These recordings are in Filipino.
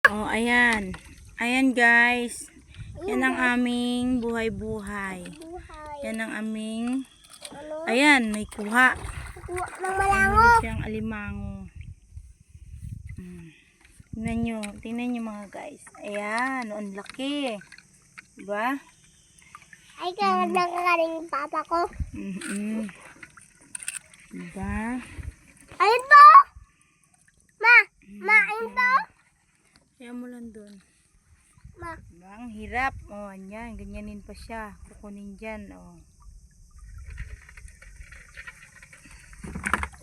Oh, ayan. Ayan guys. Yan ang aming buhay-buhay. Yan ang aming... Ayan, may kuha. Kuha ng malango. May siyang alimango. Tingnan nyo mga guys. Ayan, ang laki. Diba? Ay, kaya nakakaling yung papa ko. Diba? Ayun po! Ma, ayun po! Kaya mo lang dun. Ma. Diba? Ang hirap. O, ayan. Ganyanin pa siya. Kukunin dyan. O.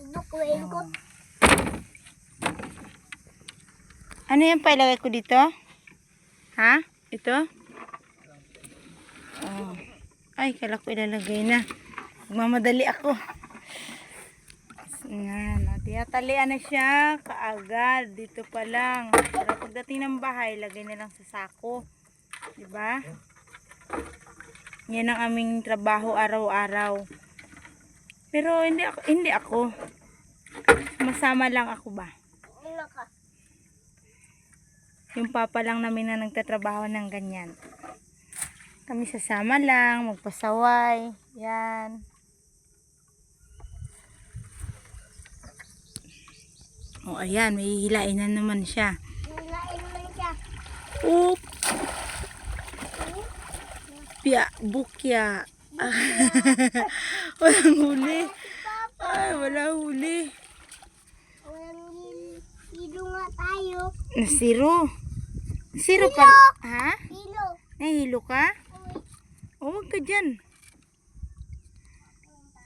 Inukuhin ko. Ano yan pa ilagay ko dito? Ha? Ito? Oh. Ay, kala ko ilalagay na. Magmamadali ako. Yan. Tinatalian na siya kaagad. Dito pa lang. Para pagdating ng bahay, lagay na lang sa sako. Diba? Yan ang aming trabaho araw-araw. Pero hindi ako. Masama lang ako ba? Ano ka? Yung papa lang namin na nagtatrabaho ng ganyan. Kami sasama lang, magpasaway. Yan. O, ayan, may hihilain na naman siya. Hilain naman siya. Oop! Pia, bukya. Walang huli. Ay, wala huli. Walang hilo nga tayo. Nasiro. Siro pa. Ha? Hilo. Nahilo ka? O, wag ka dyan.